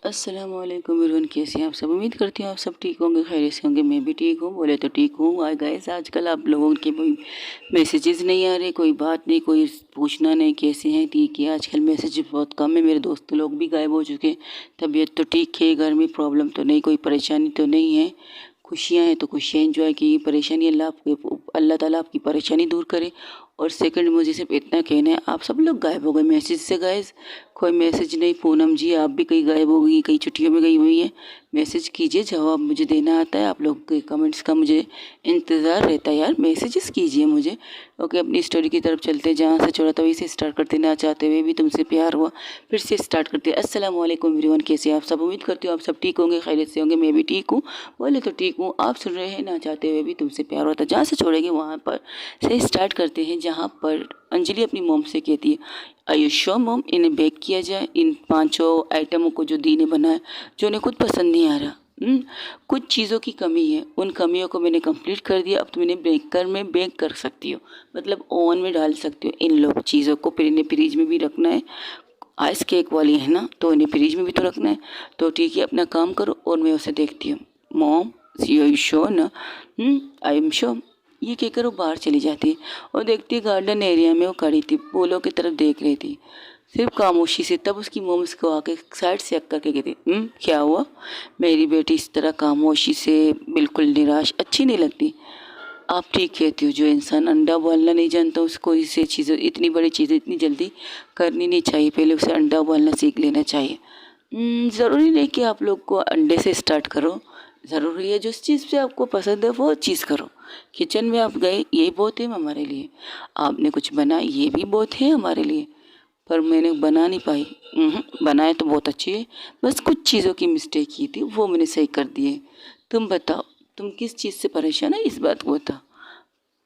अस्सलामुअलैकुम एवरीवन, कैसे हैं आप सब। उम्मीद करती हूँ आप सब ठीक होंगे, खैरियत से होंगे। मैं भी ठीक हूँ, बोले तो ठीक हूँ। आए गाइस, आजकल आप लोगों के कोई मैसेजेस नहीं आ रहे, कोई बात नहीं, कोई पूछना नहीं कैसे हैं, ठीक है। आजकल मैसेज बहुत कम है, मेरे दोस्त लोग भी गायब हो चुके हैं। तबीयत तो ठीक है, घर में प्रॉब्लम तो नहीं, कोई परेशानी तो नहीं है। खुशियाँ हैं तो खुशियाँ एंजॉय की, परेशानी अल्लाह ताला आपकी परेशानी दूर करे। और सेकंड, मुझे सिर्फ इतना कहना है, आप सब लोग गायब हो गए मैसेज से गाइस। कोई मैसेज नहीं। पूनम जी, आप भी कहीं गायब हो गई, कहीं छुट्टियों में गई हुई हैं। मैसेज कीजिए, जवाब मुझे देना आता है। आप लोग के कमेंट्स का मुझे इंतज़ार रहता है यार, मैसेजेस कीजिए मुझे। ओके, अपनी स्टोरी की तरफ चलते हैं। जहाँ से छोड़ा था वहीं से स्टार्ट करते, ना चाहते हुए भी तुमसे प्यार हुआ, फिर से स्टार्ट करते हैं। अस्सलाम वालेकुम एवरीवन, कैसे हैं आप सब। उम्मीद करती हूँ आप सब ठीक होंगे, खैरियत से होंगे। मैं भी ठीक हूँ, बोले तो ठीक हूँ। आप सुन रहे हैं ना चाहते हुए भी तुमसे प्यार होता। जहाँ से छोड़ेंगे वहाँ पर से स्टार्ट करते हैं, जहाँ पर अंजलि अपनी मोम से कहती है, आयुष्यो मोम, इन्हें बेक किया जाए, इन पांचों आइटमों को जो दी ने बनाया, जो उन्हें खुद पसंद नहीं आ रहा। कुछ चीज़ों की कमी है, उन कमियों को मैंने कंप्लीट कर दिया। अब तुम इन्हें बेकर में बेक कर सकती हो, मतलब ओवन में डाल सकती हो इन लोग चीज़ों को। फिर इन्हें फ्रीज में भी रखना है। आइस केक वाली है ना, तो इन्हें फ्रीज में भी तो रखना है। तो ठीक है, अपना काम करो और मैं उसे देखती हूँ। मॉम, यू श्योर ना। I am sure. ये कहकर वो बाहर चली जाती है और देखती है गार्डन एरिया में वो खड़ी थी, फूलों की तरफ देख रही थी सिर्फ खामोशी से। तब उसकी मोम उसको आके साइड से अक करके कहती, क्या हुआ। मेरी बेटी इस तरह खामोशी से बिल्कुल निराश अच्छी नहीं लगती। आप ठीक कहती हो, जो इंसान अंडा उबालना नहीं जानता उसको इसे चीज़ें, इतनी बड़ी चीज़ें इतनी जल्दी करनी नहीं चाहिए। पहले उसे अंडा उबालना सीख लेना चाहिए। ज़रूरी नहीं कि आप लोग को अंडे से स्टार्ट करो। ज़रूरी है जिस चीज़ से आपको पसंद है वो चीज़ करो। किचन में आप गए, ये बहुत है हमारे लिए। आपने कुछ बनाया, ये भी बहुत है हमारे लिए। पर मैंने बना नहीं पाई। बनाए तो बहुत अच्छी है, बस कुछ चीज़ों की मिस्टेक की थी, वो मैंने सही कर दिए। तुम बताओ, तुम किस चीज़ से परेशान है, इस बात को बताओ।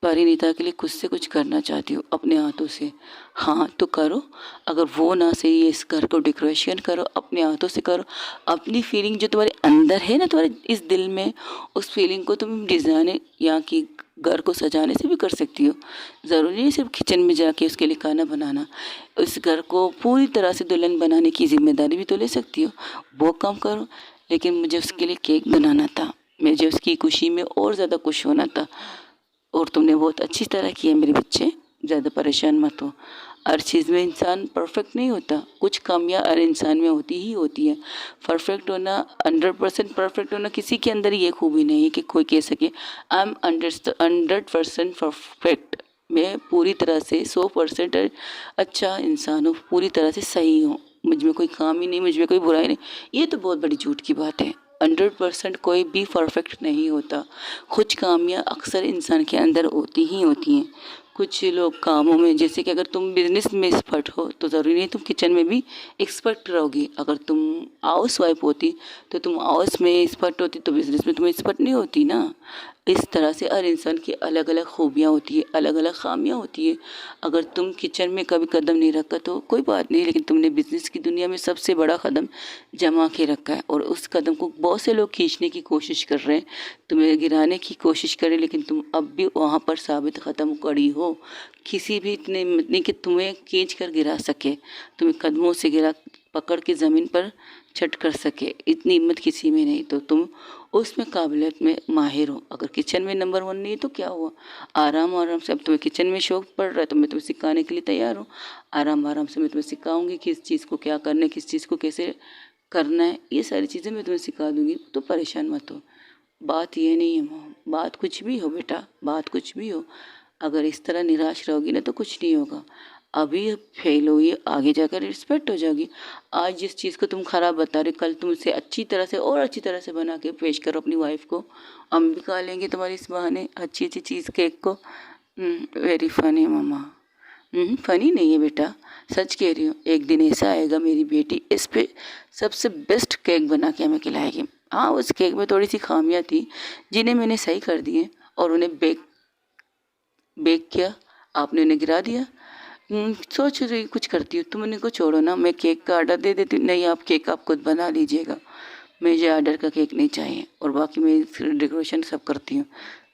परिणीता के लिए खुद से कुछ करना चाहती हो अपने हाथों से। हाँ तो करो। अगर वो ना सही है, इस घर को डेकोरेशन करो, अपने हाथों से करो। अपनी फीलिंग जो तुम्हारे अंदर है ना, तुम्हारे इस दिल में, उस फीलिंग को तुम डिज़ाइन यहाँ की घर को सजाने से भी कर सकती हो। ज़रूरी नहीं सिर्फ किचन में जाके उसके लिए खाना बनाना। उस घर को पूरी तरह से दुल्हन बनाने की जिम्मेदारी भी तो ले सकती हो, वो काम करो। लेकिन मुझे उसके लिए केक बनाना था, मुझे उसकी खुशी में और ज़्यादा खुश होना था। और तुमने बहुत अच्छी तरह किया मेरे बच्चे, ज़्यादा परेशान मत हो। हर चीज़ में इंसान परफेक्ट नहीं होता, कुछ खामियां हर इंसान में होती ही होती है। परफेक्ट होना, 100% परफेक्ट होना किसी के अंदर ये खूबी नहीं है कि कोई कह सके आई एम 100% परफेक्ट। मैं पूरी तरह से 100% अच्छा इंसान हूँ, पूरी तरह से सही हूँ, मुझ में कोई खामी नहीं, मुझ में कोई बुराई नहीं। ये तो बहुत बड़ी झूठ की बात है। 100% कोई भी परफेक्ट नहीं होता। कुछ खामियां अक्सर इंसान के अंदर होती ही होती हैं। कुछ लोग कामों में, जैसे कि अगर तुम बिजनेस में एक्सपर्ट हो तो ज़रूरी नहीं तुम किचन में भी एक्सपर्ट रहोगी। अगर तुम हाउस वाइफ होती तो तुम हाउस में एक्सपर्ट होती, तो बिजनेस में तुम एक्सपर्ट नहीं होती ना। इस तरह से हर इंसान की अलग अलग खूबियाँ होती है, अलग अलग खामियाँ होती है। अगर तुम किचन में कभी कदम नहीं रखा तो कोई बात नहीं, लेकिन तुमने बिजनेस की दुनिया में सबसे बड़ा कदम जमा के रखा है और उस कदम को बहुत से लोग खींचने की कोशिश कर रहे हैं, तुम्हें गिराने की कोशिश करें, लेकिन तुम अब भी वहाँ पर साबित ख़त्म खड़ी हो। किसी भी इतने हिम्मत नहीं कि तुम्हें खींच कर गिरा सके, तुम्हें कदमों से गिरा पकड़ के ज़मीन पर छट कर सके, इतनी हिम्मत किसी में नहीं। तो तुम उसमें काबिलियत में माहिर हो। अगर किचन में नंबर 1 नहीं है तो क्या हुआ, आराम आराम से। अब तुम्हें किचन में शौक पड़ रहा है तो मैं तुम्हें सिखाने के लिए तैयार हूँ। आराम आराम से मैं तुम्हें सिखाऊंगी किस चीज़ को क्या करना है, किस चीज़ को कैसे करना है, ये सारी चीज़ें मैं तुम्हें सिखा दूंगी, तो परेशान मत हो। बात ये नहीं है मोम, बात कुछ भी हो बेटा, बात कुछ भी हो, अगर इस तरह निराश रहोगी ना तो कुछ नहीं होगा। अभी फेल हुई, आगे जाकर रिस्पेक्ट हो जाएगी। आज जिस चीज़ को तुम खराब बता रहे, कल तुम उसे अच्छी तरह से और अच्छी तरह से बना के पेश करो अपनी वाइफ को। हम भी खा लेंगे तुम्हारी इस बहाने अच्छी अच्छी चीज़ केक को। वेरी फनी मामा। फनी नहीं है बेटा, सच कह रही हूँ। एक दिन ऐसा आएगा मेरी बेटी इस पे सबसे बेस्ट केक बना के हमें खिलाएगी। हाँ, उस केक में थोड़ी सी खामियां थी जिन्हें मैंने सही कर दिए और उन्हें बेक बेक किया, आपने उन्हें गिरा दिया। सोच रही कुछ करती हूँ, तुम उन्हें को छोड़ो ना, मैं केक का ऑर्डर दे देती हूँ। नहीं, आप केक आप खुद बना लीजिएगा, मुझे ऑर्डर का केक नहीं चाहिए। और बाकी मैं डेकोरेशन सब करती हूँ।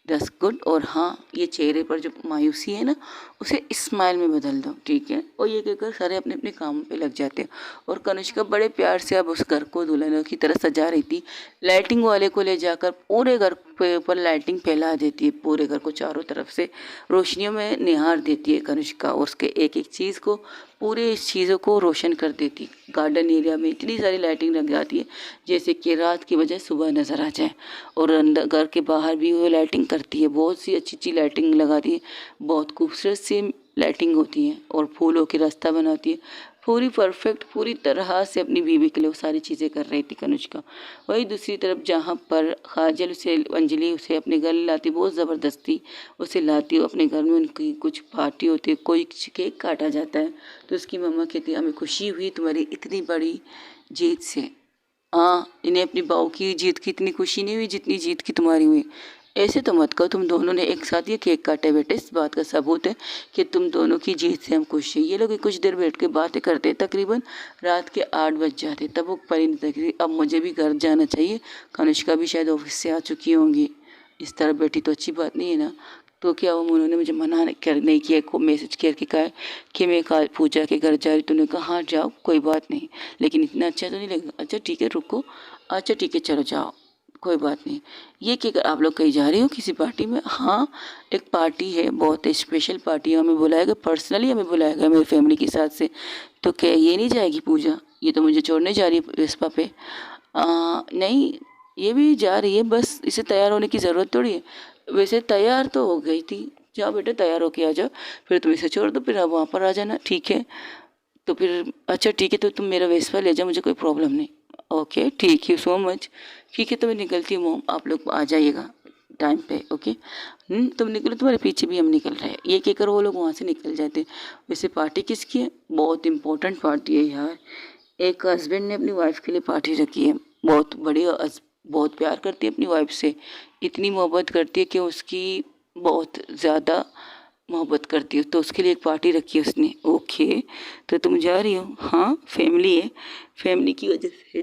दस गुड। और हाँ, ये चेहरे पर जो मायूसी है ना, उसे स्माइल में बदल दो, ठीक है। और ये कहकर सारे अपने अपने काम पे लग जाते हैं। और कनिष्का बड़े प्यार से अब उस घर को दुल्हनों की तरह सजा रही थी। लाइटिंग वाले को ले जाकर पूरे घर पे ऊपर लाइटिंग फैला देती है, पूरे घर को चारों तरफ से रोशनियों में निहार देती है कनिष्का, और उसके एक एक चीज़ को, पूरे इस चीज़ों को रोशन कर देती। गार्डन एरिया में इतनी सारी लाइटिंग लग जाती है जैसे कि रात की बजाय सुबह नज़र आ जाए। और अंदर घर के बाहर भी वो लाइटिंग करती है, बहुत सी अच्छी अच्छी लाइटिंग लगाती है, बहुत खूबसूरत सी लाइटिंग होती है। और फूलों की रास्ता बनाती है, पूरी परफेक्ट, पूरी तरह से अपनी बीवी के लिए वो सारी चीज़ें कर रही थी कनिष्का। वही दूसरी तरफ जहाँ पर काजल उसे, अंजलि उसे अपने घर लाती, बहुत ज़बरदस्ती उसे लाती, अपने घर में उनकी कुछ पार्टी होती है, कोई केक काटा जाता है, तो उसकी मम्मा कहती है हमें खुशी हुई तुम्हारी इतनी बड़ी जीत से। हाँ, इन्हें अपनी बहू की जीत की इतनी खुशी नहीं हुई जितनी जीत की तुम्हारी हुई। ऐसे तो मत कहो, तुम दोनों ने एक साथ ये केक काटे बेटे, इस बात का सबूत है कि तुम दोनों की जीत से हम खुश हैं। ये लोग कुछ देर बैठ के बातें करते, तकरीबन रात के 8 बज जाते। तब वो परिणीता कहती अब मुझे भी घर जाना चाहिए, कनिष्का भी शायद ऑफिस से आ चुकी होंगी। इस तरह बैठी तो अच्छी बात नहीं है ना। तो क्या हुआ, उन्होंने मुझे मना नहीं किया, को मैसेज करके कहा कि मैं कल पूजा के घर जा रही। तूने कहा हाँ जाओ, कोई बात नहीं, लेकिन इतना अच्छा तो नहीं लगेगा। अच्छा ठीक है रुको, अच्छा ठीक है चलो जाओ, कोई बात नहीं। ये कि आप लोग कहीं जा रही हो किसी पार्टी में? हाँ, एक पार्टी है, बहुत स्पेशल पार्टी है, हमें बुलाया गया, पर्सनली हमें बुलाया गया मेरी फैमिली के साथ से। तो क्या ये नहीं जाएगी पूजा? ये तो मुझे छोड़ने जा रही है रिस्पा पे। नहीं, ये भी जा रही है, बस इसे तैयार होने की ज़रूरत थोड़ी है। वैसे तैयार तो हो गई थी, जाओ बेटा तैयार होके आ जाओ, फिर तुम इसे छोड़ दो, फिर आप वहाँ पर आ जाना, ठीक है। तो फिर अच्छा ठीक है, तो तुम मेरा वेस्पा ले जाओ, मुझे कोई प्रॉब्लम नहीं। ओके ठीक है, सो मच। ठीक है तो मैं निकलती हूँ मोम, आप लोग आ जाइएगा टाइम पे, ओके। तुम निकलो, तुम्हारे पीछे भी हम निकल रहे हैं। ये कहकर वो लोग वहाँ से निकल जाते। वैसे पार्टी किसकी है? बहुत इम्पोर्टेंट पार्टी है यार। एक हस्बैंड ने अपनी वाइफ के लिए पार्टी रखी है, बहुत बड़ी, बहुत प्यार करती है अपनी वाइफ से, इतनी मोहब्बत करती है कि उसकी बहुत ज़्यादा मोहब्बत करती है, तो उसके लिए एक पार्टी रखी है उसने। ओके, तो तुम जा रही हो? हाँ, फैमिली है, फैमिली की वजह से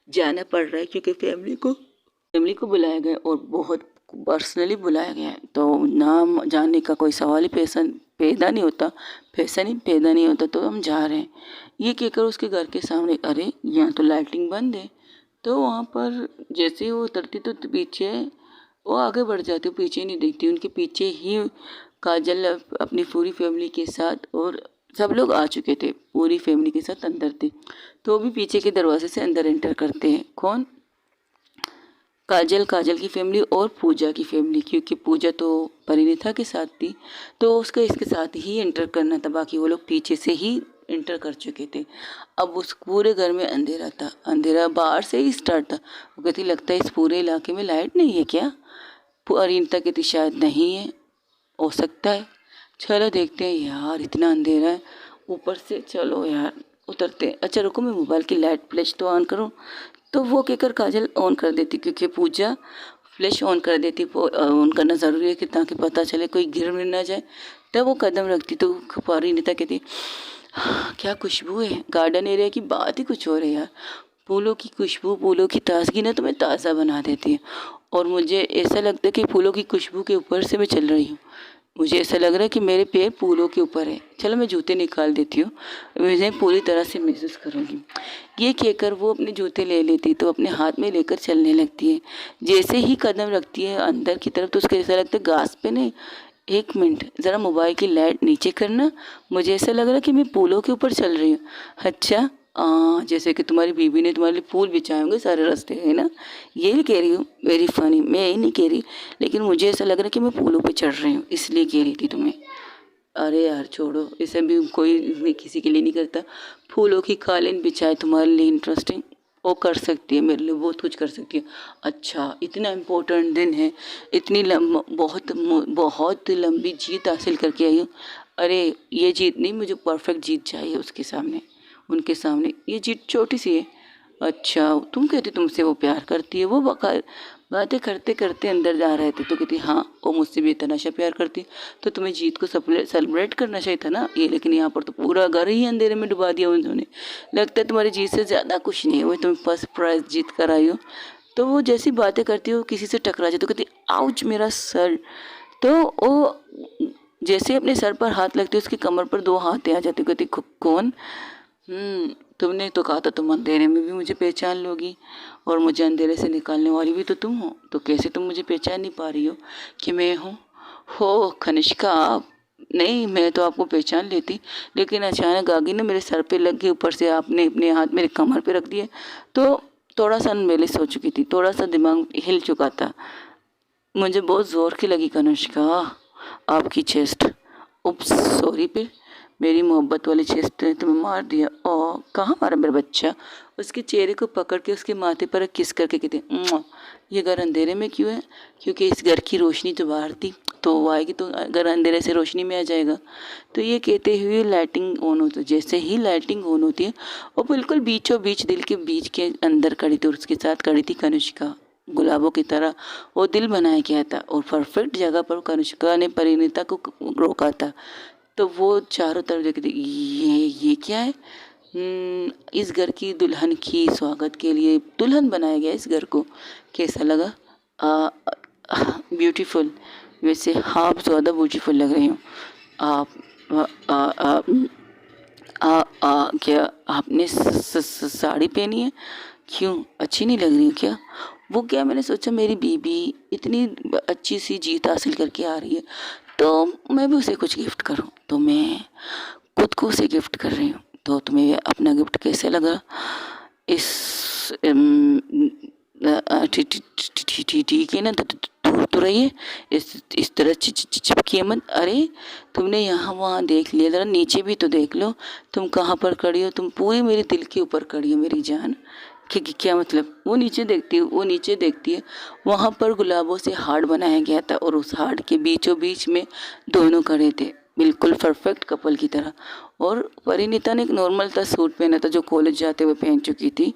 जाना पड़ रहा है, क्योंकि फैमिली को बुलाया गया और बहुत पर्सनली बुलाया गया है, तो नाम जानने का कोई सवाल ही पैदा नहीं होता, पैसा नहीं पैदा नहीं होता, तो हम जा रहे हैं। ये कहकर उसके घर के सामने, अरे यहाँ तो लाइटिंग बंद है। तो वहाँ पर जैसे ही वो उतरती तो पीछे वो आगे बढ़ जाती, पीछे नहीं देखती, उनके पीछे ही काजल अपनी पूरी फैमिली के साथ, और सब लोग आ चुके थे, पूरी फैमिली के साथ अंदर थे। तो वो भी पीछे के दरवाजे से अंदर एंटर करते हैं। कौन? काजल की फैमिली और पूजा की फैमिली, क्योंकि पूजा तो परिणीता के साथ थी, तो उसका इसके साथ ही एंटर करना था, बाकी वो लोग पीछे से ही एंटर कर चुके थे। अब उस पूरे घर में अंधेरा था, अंधेरा बाहर से ही स्टार्ट था। वो कहती लगता है इस पूरे इलाके में लाइट नहीं है क्या? परिणीता कहती शायद नहीं है, हो सकता है, चलो देखते हैं यार, इतना अंधेरा है ऊपर से, चलो यार उतरते हैं। अच्छा रुको, मैं मोबाइल की लाइट फ्लैश तो ऑन करूँ। तो वो कहकर काजल ऑन कर देती, क्योंकि पूजा फ्लैश ऑन कर देती, वो ऑन करना ज़रूरी है कि ताकि पता चले कोई गिर मिल ना जाए। तब वो कदम रखती तो परिणीता कहती क्या खुशबू है, गार्डन एरिया की बात ही कुछ और है यार। फूलों की खुशबू, फूलों की ताजगी ना तुम्हें ताज़ा बना देती है। और मुझे ऐसा लगता है कि फूलों की खुशबू के ऊपर से मैं चल रही हूँ, मुझे ऐसा लग रहा है कि मेरे पैर फूलों के ऊपर है। चलो मैं जूते निकाल देती हूँ, मुझे पूरी तरह से महसूस करूँगी। ये कहकर वो अपने जूते ले लेती, तो अपने हाथ में लेकर चलने लगती है। जैसे ही कदम रखती है अंदर की तरफ, तो उसको ऐसा लगता है घास पे नहीं, एक मिनट ज़रा मोबाइल की लाइट नीचे करना, मुझे ऐसा लग रहा है कि मैं फूलों के ऊपर चल रही हूँ। अच्छा जैसे कि तुम्हारी बीवी ने तुम्हारे लिए फूल बिछाए होंगे सारे रास्ते, है ना? यही कह रही हूँ, वेरी फनी, मैं यही नहीं कह रही, लेकिन मुझे ऐसा लग रहा है कि मैं फूलों पे चढ़ रही हूँ, इसलिए कह रही थी तुम्हें। अरे यार छोड़ो, इसे भी कोई भी किसी के लिए नहीं करता। फूलों की कालीन बिछाए तुम्हारे लिए इंटरेस्टिंग, वो कर सकती है, मेरे लिए बहुत कुछ कर सकती है। अच्छा इतना इम्पोर्टेंट दिन है, इतनी बहुत लंबी जीत हासिल करके आई हूँ। अरे ये जीत नहीं, मुझे परफेक्ट जीत चाहिए उसके सामने, उनके सामने। ये जीत छोटी सी है। अच्छा तुम कहती तुमसे वो प्यार करती है, वो बातें करते करते अंदर जा रहे थे, तो कहती हाँ वो मुझसे भी इतना अच्छा प्यार करती, तो तुम्हें जीत को सेलिब्रेट करना चाहिए था ना ये, लेकिन यहाँ पर तो पूरा घर ही अंधेरे में डुबा दिया उन्होंने। लगता है तुम्हारी जीत से ज़्यादा कुछ नहीं है, वो तुम्हें फर्स्ट प्राइज जीत कर आई हो। तो वो जैसी बातें करती है वो किसी से टकरा जाती, तो कहती आउच मेरा सर। तो वो जैसे अपने सर पर हाथ लगते उसकी कमर पर 2 हाथ आ जाते, कहती कौन? तुमने तो कहा था तुम अंधेरे में भी मुझे पहचान लोगी, और मुझे अंधेरे से निकालने वाली भी तो तुम हो, तो कैसे तुम मुझे पहचान नहीं पा रही हो कि मैं हूँ? हो कनिष्का आप? नहीं, मैं तो आपको पहचान लेती, लेकिन अचानक आगे ना मेरे सर पे लग गई, ऊपर से आपने अपने हाथ मेरे कमर पे रख दिए, तो थोड़ा सा अनबैलेंस हो चुकी थी, थोड़ा सा दिमाग हिल चुका था। मुझे बहुत ज़ोर की लगी कनिष्का आपकी चेस्ट। उप्स सॉरी, फिर मेरी मोहब्बत वाली चेस्ट ने तुम्हें मार दिया। ओ कहाँ मारा मेरा बच्चा? उसके चेहरे को पकड़ के उसके माथे पर किस करके कहते "मुआ, ये घर अंधेरे में क्यों है? क्योंकि इस घर की रोशनी तो बाहर थी, तो वो आएगी तो घर अंधेरे से रोशनी में आ जाएगा। तो ये कहते हुए लाइटिंग ऑन होती है। जैसे ही लाइटिंग ऑन होती है वो बिल्कुल बीचों बीच दिल के बीच के अंदर खड़ी थी, और उसके साथ खड़ी थी कनिष्का। गुलाबों की तरह वो दिल बनाया गया था, और परफेक्ट जगह पर कनिष्का ने परिणीता को रोका था। तो वो चारों तरफ देखती, ये क्या है? इस घर की दुल्हन की स्वागत के लिए दुल्हन बनाया गया इस घर को। कैसा लगा? ब्यूटीफुल। वैसे आप ज़्यादा ब्यूटीफुल लग रही हो। आप आ, आ, आ, क्या आपने साड़ी पहनी है? क्यों, अच्छी नहीं लग रही हो क्या? वो क्या, मैंने सोचा मेरी बीबी इतनी अच्छी सी जीत हासिल करके आ रही है, तो मैं भी उसे कुछ गिफ्ट करूं, तो मैं खुद को उसे गिफ्ट कर रही हूँ। तो तुम्हें अपना गिफ्ट कैसे लगा? इस ठीक है ना? दूर तो रहिए, इस तरह चिपकिए मत। अरे तुमने यहाँ वहाँ देख लिया, जरा नीचे भी तो देख लो, तुम कहाँ पर खड़ी हो? तुम पूरी मेरे दिल के ऊपर खड़ी हो मेरी जान। क्या मतलब? वो नीचे देखती है, वो नीचे देखती है, वहाँ पर गुलाबों से हार्ट बनाया गया था, और उस हार्ट के बीचों बीच में दोनों खड़े थे, बिल्कुल परफेक्ट कपल की तरह। और परिणीता ने एक नॉर्मल सा सूट पहना था जो कॉलेज जाते हुए पहन चुकी थी,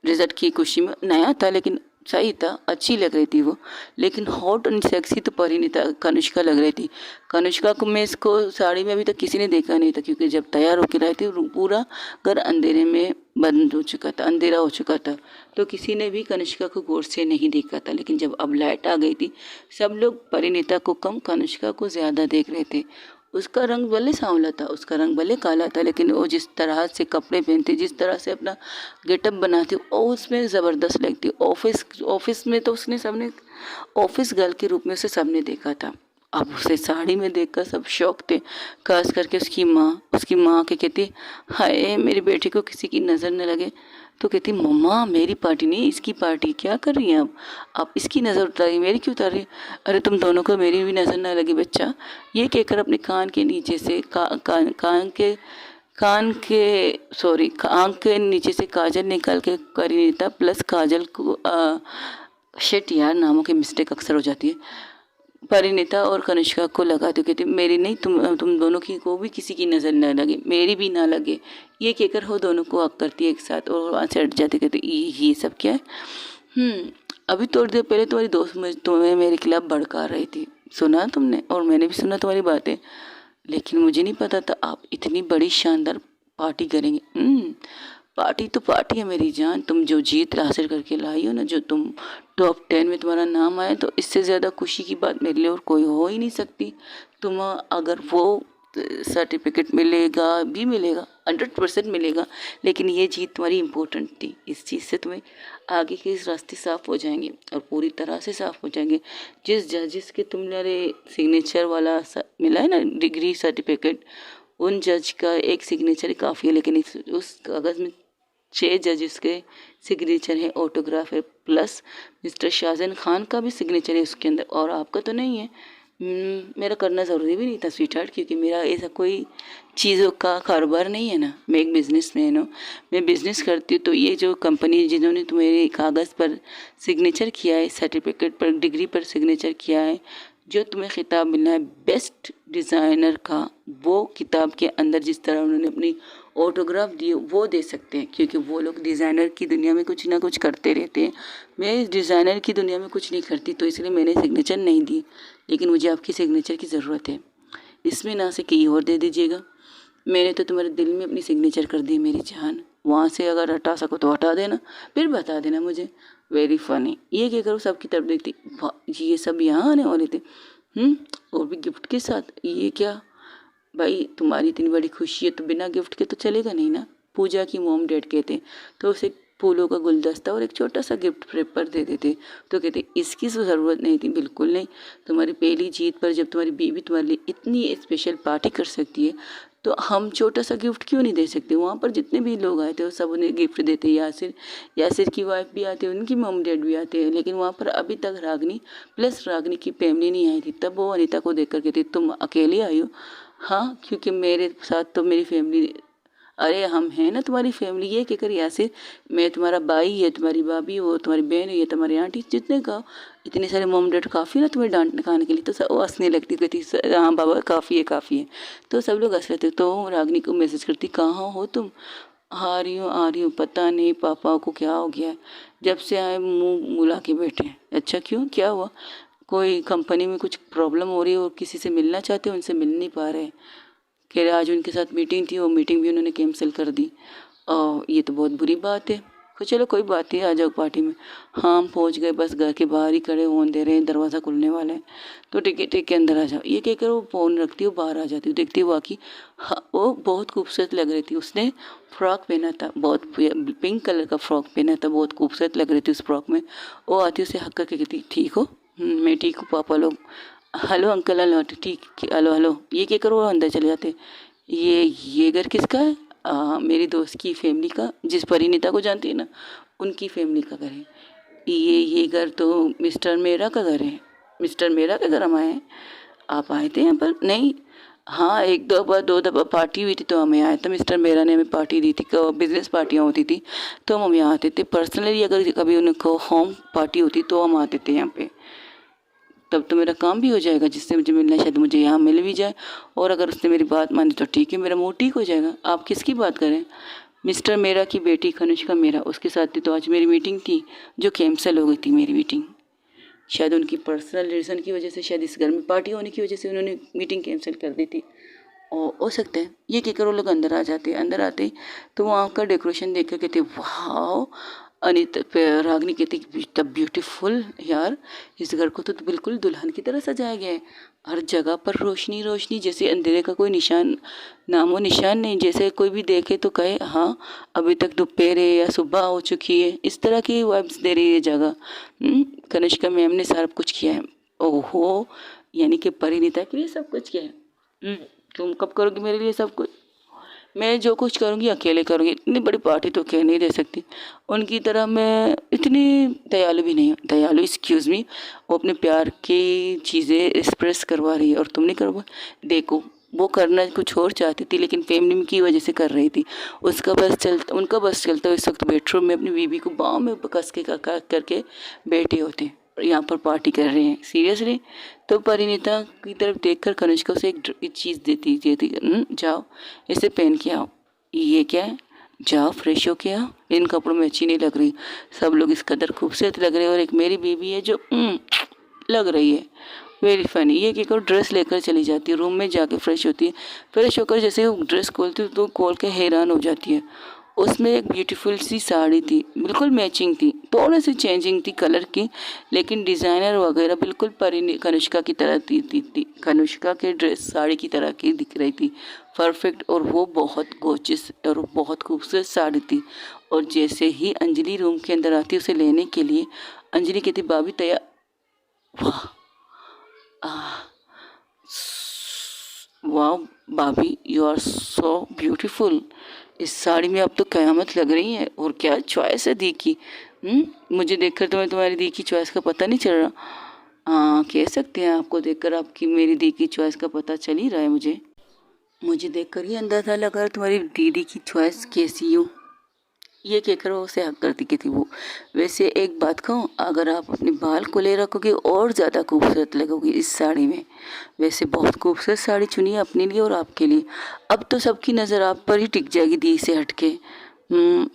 रिजल्ट की खुशी में। नया था लेकिन सही था, अच्छी लग रही थी वो। लेकिन हॉट एंड सेक्सी तो परिणीता कनिष्का लग रही थी। कनिष्का को मैं इसको साड़ी में अभी तक किसी ने देखा नहीं था, क्योंकि जब तैयार होकर आई थी पूरा घर अंधेरे में बंद हो चुका था, अंधेरा हो चुका था, तो किसी ने भी कनिष्का को गौर से नहीं देखा था। लेकिन जब अब लाइट आ गई थी, सब लोग परिणीता को कम कनिष्का को ज़्यादा देख रहे थे। उसका रंग भले सांवला था, उसका रंग भले काला था, लेकिन वो जिस तरह से कपड़े पहनती, जिस तरह से अपना गेटअप बनाती, वो उसमें ज़बरदस्त लगती। ऑफिस में तो उसने सबने ऑफिस गर्ल के रूप में उसे सबने देखा था। अब उसे साड़ी में देखकर सब शौक थे, खास करके उसकी माँ के कहती हाय मेरी बेटी को किसी की नज़र न लगे। तो कहती मम्मा मेरी पार्टी नहीं, इसकी पार्टी। क्या कर रही हैं आप इसकी नज़र उतार रही, मेरी क्यों उतार रही? अरे तुम दोनों को मेरी भी नज़र ना लगी बच्चा। ये कहकर अपने कान के नीचे से आँख के नीचे से काजल निकाल के परिणीता प्लस काजल को शिट यार, नामों की मिस्टेक अक्सर हो जाती है। परिणीता और कनिष्का को लगा तो कहती मेरी नहीं, तुम दोनों की को भी किसी की नज़र न लगे, मेरी भी ना लगे। ये कहकर वो दोनों को हक करती है एक साथ, और वहाँ से हट जाते, कहते ये सब क्या है? अभी थोड़ी देर पहले तुम्हारी दोस्त तुम्हें मेरे खिलाफ भड़का रही थी, सुना तुमने? और मैंने भी सुना तुम्हारी बातें, लेकिन मुझे नहीं पता था आप इतनी बड़ी शानदार पार्टी करेंगे। पार्टी तो पार्टी है मेरी जान। तुम जो जीत हासिल करके लाई हो ना, जो तुम टॉप 10 में तुम्हारा नाम आया, तो इससे ज़्यादा खुशी की बात मेरे लिए और कोई हो ही नहीं सकती। तुम अगर वो सर्टिफिकेट मिलेगा 100% मिलेगा, लेकिन ये जीत तुम्हारी इम्पोर्टेंट थी। इस चीज़ से तुम्हें आगे के इस रास्ते साफ़ हो जाएंगे, और पूरी तरह से साफ़ हो जाएंगे। जिस जजेस के तुम्हारे सिग्नेचर वाला मिला है ना डिग्री सर्टिफिकेट, उन जज का एक सिग्नेचर ही काफ़ी है, लेकिन उस कागज़ में 6 जजेस के सिग्नेचर है, ऑटोग्राफ है, प्लस मिस्टर शाहजहान खान का भी सिग्नेचर है उसके अंदर, और आपका तो नहीं है। मेरा करना ज़रूरी भी नहीं था स्वीट हार्ट, क्योंकि मेरा ऐसा कोई चीज़ों का कारोबार नहीं है ना। मैं एक बिज़नेसमैन हूँ, मैं बिज़नेस करती हूँ। तो ये जो कंपनी जिन्होंने तुम्हारे कागज़ पर सिग्नेचर किया है, सर्टिफिकेट पर, डिग्री पर सिग्नेचर किया है, जो तुम्हें खिताब मिलना है बेस्ट डिज़ाइनर का, वो किताब के अंदर जिस तरह उन्होंने अपनी ऑटोग्राफ दिए वो दे सकते हैं, क्योंकि वो लोग डिज़ाइनर की दुनिया में कुछ ना कुछ करते रहते हैं। मैं इस डिज़ाइनर की दुनिया में कुछ नहीं करती, तो इसलिए मैंने सिग्नेचर नहीं दी। लेकिन मुझे आपकी सिग्नेचर की ज़रूरत है, इसमें ना से कहीं और दे दीजिएगा। मैंने तो तुम्हारे दिल में अपनी सिग्नेचर कर दी मेरी जान। वहाँ से अगर हटा सको तो हटा देना, फिर बता देना मुझे। Very funny. ये क्या करो, सबकी तरफ देखती, वाह ये सब यहाँ आने वाले थे, और भी गिफ्ट के साथ। ये क्या भाई, तुम्हारी इतनी बड़ी खुशी है तो बिना गिफ्ट के तो चलेगा नहीं ना। पूजा की मॉम डैड कहते तो उसे फूलों का गुलदस्ता और एक छोटा सा गिफ्ट पेपर दे देते, तो कहते इसकी तो ज़रूरत नहीं थी, बिल्कुल नहीं। तुम्हारी पहली जीत पर जब तुम्हारी बीवी तुम्हारे लिए इतनी स्पेशल पार्टी कर सकती है तो हम छोटा सा गिफ्ट क्यों नहीं दे सकते। वहाँ पर जितने भी लोग आए थे वो सब उन्हें गिफ्ट देते। यासिर की वाइफ भी आती है, उनकी मॉम डैड भी आते हैं, लेकिन वहाँ पर अभी तक रागनी प्लस रागनी की फैमिली नहीं आई थी। तब वो अनीता को देख कर कहती तुम अकेली आई हो। हाँ, क्योंकि मेरे साथ तो मेरी फैमिली, अरे हम हैं ना तुम्हारी फैमिली। ये क्या कर यासिर, मैं तुम्हारा भाई, ये तुम्हारी भाभी, वो तुम्हारी बहन है, ये तुम्हारी आंटी, जितने का इतने सारे मॉम डैड काफ़ी ना तुम्हें डांट खाने के लिए। तो सब वो हंसने लगती, कहती हाँ बाबा काफ़ी है काफ़ी है। तो सब लोग हंस रहे थे। तो रागनी को मैसेज करती कहाँ हो तुम। आ रही हूँ, पता नहीं पापा को क्या हो गया है, जब से आए मुँह मुला के बैठे हैं। अच्छा क्यों, क्या हुआ। कोई कंपनी में कुछ प्रॉब्लम हो रही है और किसी से मिलना चाहते हो, उनसे मिल नहीं पा रहे। कह रहे आज उनके साथ मीटिंग थी, वो मीटिंग भी उन्होंने कैंसिल कर दी। और ये तो बहुत बुरी बात है। तो चलो कोई बात नहीं, आ जाओ पार्टी में। हाँ हम पहुँच गए, बस घर के बाहर ही खड़े होने दे रहे हैं, दरवाज़ा खुलने वाला है। तो ठीक है अंदर आ जाओ। ये कहकर वो फ़ोन रखती हूँ, बाहर आ जाती हूँ। देखती हूँ वाकई हाँ वो बहुत खूबसूरत लग रही थी। उसने फ्रॉक पहना था, बहुत पिंक कलर का फ्रॉक पहना था, बहुत खूबसूरत लग रही थी उस फ्रॉक में। वो आती उसे हक करके कहती ठीक हो। मैं ठीक हूँ पापा लोग। हेलो अंकल, हेलो ठीक, हेलो हेलो। ये क्या करो, अंदर चले जाते। ये घर किसका है। मेरी दोस्त की फैमिली का, जिस परिणीता को जानती है ना, उनकी फैमिली का घर है। ये घर तो मिस्टर मेरा का घर है। मिस्टर मेरा का घर हम आए हैं। आप आए थे यहाँ पर। नहीं, हाँ एक दो दफ़ा पार्टी हुई थी तो हमें आया था। मिस्टर मेरा ने हमें पार्टी दी थी, बिजनेस पार्टियाँ होती थी तो हम यहाँ आते थे। पर्सनली अगर कभी उनको होम पार्टी होती तो हम आते थे यहाँ पे। तब तो मेरा काम भी हो जाएगा, जिससे मुझे मिलना है शायद मुझे यहाँ मिल भी जाए। और अगर उसने मेरी बात मानी तो ठीक है, मेरा मूड ठीक हो जाएगा। आप किसकी बात करें। मिस्टर मेरा की बेटी कनिष्का मेरा, उसके साथ थी तो आज मेरी मीटिंग थी जो कैंसिल हो गई थी। मेरी मीटिंग शायद उनकी पर्सनल रीज़न की वजह से, शायद इस घर में पार्टी होने की वजह से उन्होंने मीटिंग कैंसिल कर दी थी। और हो सकता है ये क्या करो, लोग अंदर आ जाते हैं। अंदर आते ही तो वहाँ का डेकोरेशन देख कर कहते वाह। अनिता रागनी कहती द ब्यूटीफुल यार, इस घर को तो बिल्कुल दुल्हन की तरह सजाया गया है। हर जगह पर रोशनी रोशनी, जैसे अंधेरे का कोई निशान, नामो निशान नहीं। जैसे कोई भी देखे तो कहे हाँ अभी तक दोपहर है या सुबह हो चुकी है। इस तरह की वाइब्स दे रही है जगह। कनिष्का मैम ने सारा कुछ किया है। ओहो, यानी कि परिणीता के लिए सब कुछ किया है। तुम कब करोगी मेरे लिए सब कुछ। मैं जो कुछ करूँगी अकेले करूँगी, इतनी बड़ी पार्टी तो अकेले नहीं दे सकती। उनकी तरह मैं इतनी दयालु भी नहीं हूँ। दयालु एक्सक्यूज़ मी, वो अपने प्यार की चीज़ें एक्सप्रेस करवा रही है और तुम नहीं करवा। देखो वो करना कुछ और चाहती थी लेकिन फैमिली की वजह से कर रही थी। उनका बस चलता इस वक्त बेडरूम में अपनी बीवी को बाँह में कस के करके बैठे होते यहाँ पर पार्टी कर रहे हैं सीरियसली। तो परिणीता की तरफ देखकर कनिष्का उसे एक चीज़ देती जाओ इसे पहन के आओ। ये क्या है, जाओ फ्रेश हो के आओ, इन कपड़ों में अच्छी नहीं लग रही। सब लोग इस कदर खूबसूरत लग रहे हैं और एक मेरी बीवी है जो लग रही है। Very funny. ये क्या करो, ड्रेस लेकर चली जाती है, रूम में जाके फ्रेश होती है। फ्रेश होकर जैसे वो ड्रेस खोलती है तो खोल के हैरान हो जाती है। उसमें एक ब्यूटीफुल सी साड़ी थी, बिल्कुल मैचिंग थी, थोड़ी सी चेंजिंग थी कलर की, लेकिन डिज़ाइनर वगैरह बिल्कुल कनिष्का की तरह थी। कनिष्का के ड्रेस साड़ी की तरह की दिख रही थी, परफेक्ट। और वो बहुत गोचिस और बहुत खूबसूरत साड़ी थी। और जैसे ही अंजलि रूम के अंदर आती उसे लेने के लिए, अंजलि कहती भाभी तैयार। वाह वाह भाभी, यू आर सो ब्यूटीफुल। इस साड़ी में अब तो क़यामत लग रही है। और क्या चॉइस है दी की। मुझे देखकर तुम्हारी दी की चॉइस का पता नहीं चल रहा। हाँ कह सकते हैं, आपको देखकर आपकी मेरी दी की चॉइस का पता चल ही रहा है। मुझे देखकर ही अंदाज़ा लगा तुम्हारी दीदी की चॉइस कैसी हो। ये कहकर वो उसे हक करती की थी वो। वैसे एक बात कहूँ, अगर आप अपने बाल खुले रखोगे और ज़्यादा खूबसूरत लगोगी इस साड़ी में। वैसे बहुत खूबसूरत साड़ी चुनी है अपने लिए और आपके लिए। अब तो सबकी नज़र आप पर ही टिक जाएगी दी से हटके।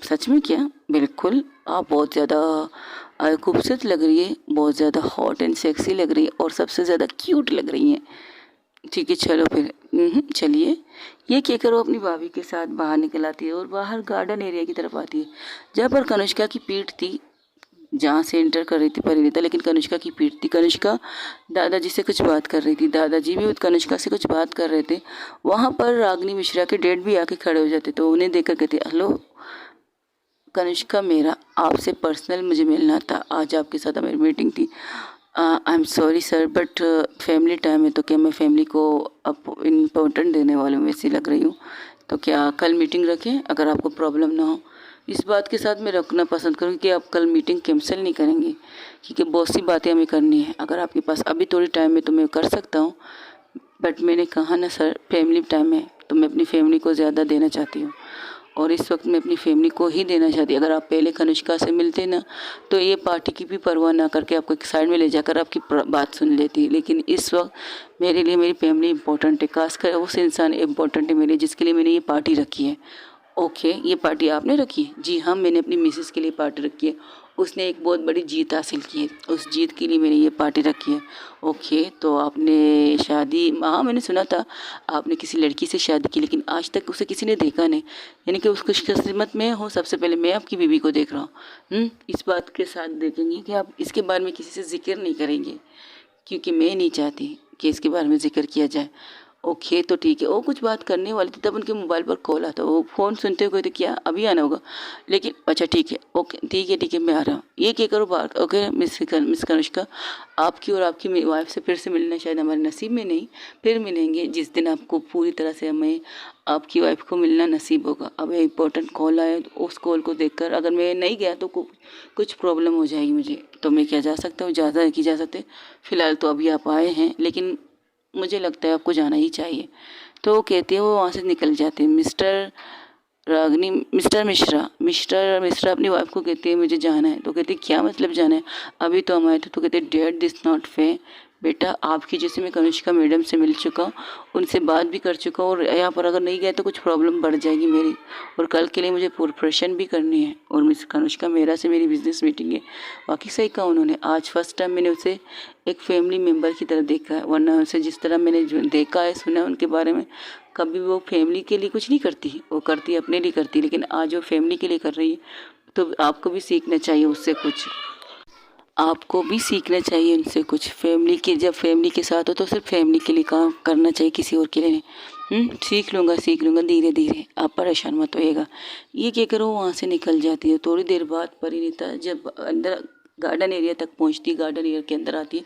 सच में क्या, बिल्कुल आप बहुत ज़्यादा खूबसूरत लग रही है, बहुत ज़्यादा हॉट एंड सेक्सी लग रही है और सबसे ज़्यादा क्यूट लग रही हैं। ठीक है चलो फिर। चलिए। ये कहकर वो अपनी भाभी के साथ बाहर निकल आती है और बाहर गार्डन एरिया की तरफ आती है, जहाँ पर कनिष्का की पीठ थी, जहाँ से एंटर कर रही थी परिणीता, लेकिन कनिष्का की पीठ थी। कनिष्का दादाजी से कुछ बात कर रही थी, दादाजी भी कनिष्का से कुछ बात कर रहे थे। वहाँ पर रागिनी मिश्रा के डैड भी आके खड़े हो जाते, तो उन्हें देखकर कहते, हेलो कनिष्का, मेरा आपसे पर्सनल मुझे मिलना था, आज आपके साथ मेरी मीटिंग थी। I am sorry sir, but family time है, तो क्या मैं फैमिली को अब इम्पोर्टेंट देने वालों में से लग रही हूँ, तो क्या कल मीटिंग रखें अगर आपको प्रॉब्लम ना हो। इस बात के साथ मैं रखना पसंद करूँगी कि आप कल मीटिंग कैंसिल नहीं करेंगे, क्योंकि बहुत सी बातें हमें करनी है। अगर आपके पास अभी थोड़ी टाइम है तो मैं कर सकता हूँ, बट मैंने कहा ना सर, फैमिली टाइम है तो मैं अपनी फैमिली को ज़्यादा देना चाहती हूँ, और इस वक्त मैं अपनी फैमिली को ही देना चाहती। अगर आप पहले कनिष्का से मिलते ना, तो ये पार्टी की भी परवाह ना करके आपको एक साइड में ले जाकर आपकी बात सुन लेती, लेकिन इस वक्त मेरे लिए मेरी फैमिली इंपॉर्टेंट है, खासकर उस इंसान इम्पोर्टेंट है मेरे लिए जिसके लिए मैंने ये पार्टी रखी है। ओके, ये पार्टी आपने रखी है? जी हाँ, मैंने अपनी मिसेस के लिए पार्टी रखी है, उसने एक बहुत बड़ी जीत हासिल की है, उस जीत के लिए मैंने ये पार्टी रखी है। ओके, तो आपने शादी, हाँ मैंने सुना था आपने किसी लड़की से शादी की, लेकिन आज तक उसे किसी ने देखा नहीं, यानी कि उस खुशकिस्मत में हो सबसे पहले मैं आपकी बीवी को देख रहा हूँ। इस बात के साथ देखेंगे कि आप इसके बारे में किसी से जिक्र नहीं करेंगे, क्योंकि मैं नहीं चाहती कि इसके बारे में जिक्र किया जाए। ओके, तो ठीक है। वो कुछ बात करने वाली थी, तब उनके मोबाइल पर कॉल आता, वो फ़ोन सुनते हुए तो क्या अभी आना होगा, लेकिन अच्छा ठीक है, ओके ठीक है मैं आ रहा हूँ, ये क्या करो बात। ओके मिस कनिष्का, आपकी और आपकी वाइफ से फिर से मिलना शायद हमारे नसीब में नहीं, फिर मिलेंगे जिस दिन आपको पूरी तरह से हमें आपकी वाइफ को मिलना नसीब होगा। अब ये इंपॉर्टेंट कॉल आया, तो उस कॉल को देखकर अगर मैं नहीं गया तो कुछ प्रॉब्लम हो जाएगी मुझे, तो मैं क्या जा सकता हूँ, ज़्यादा की जा सकते। फ़िलहाल तो अभी आप आए हैं, लेकिन मुझे लगता है आपको जाना ही चाहिए। तो वो कहते हैं, वो वहाँ से निकल जाते हैं। मिस्टर मिश्रा अपनी वाइफ को कहते हैं मुझे जाना है, तो कहते हैं क्या मतलब जाना है, अभी तो हम आए थे। तो कहते हैं डैड दिस नॉट फेयर, बेटा आपकी जैसे मैं कनिष्का मैडम से मिल चुका हूँ, उनसे बात भी कर चुका हूँ, और यहाँ पर अगर नहीं गए तो कुछ प्रॉब्लम बढ़ जाएगी मेरी, और कल के लिए मुझे प्रिपरेशन भी करनी है, और मिस कनिष्का मेरा से मेरी बिजनेस मीटिंग है। बाकी सही कहा उन्होंने, आज फर्स्ट टाइम मैंने उसे एक फैमिली मेम्बर की तरह देखा है, वरना उसे जिस तरह मैंने जो देखा है सुना है उनके बारे में, कभी वो फैमिली के लिए कुछ नहीं करती, वो करती अपने लिए करती, लेकिन आज वो फैमिली के लिए कर रही है। तो आपको भी सीखना चाहिए उससे कुछ, आपको भी सीखना चाहिए उनसे कुछ। फैमिली के, जब फैमिली के साथ हो तो सिर्फ फैमिली के लिए काम करना चाहिए, किसी और के लिए नहीं। सीख लूँगा धीरे धीरे, आप परेशान मत होइएगा। ये कहकर वो वहाँ से निकल जाती है। थोड़ी देर बाद परिणीता जब अंदर गार्डन एरिया तक पहुँचती, गार्डन एरिया के अंदर आती है,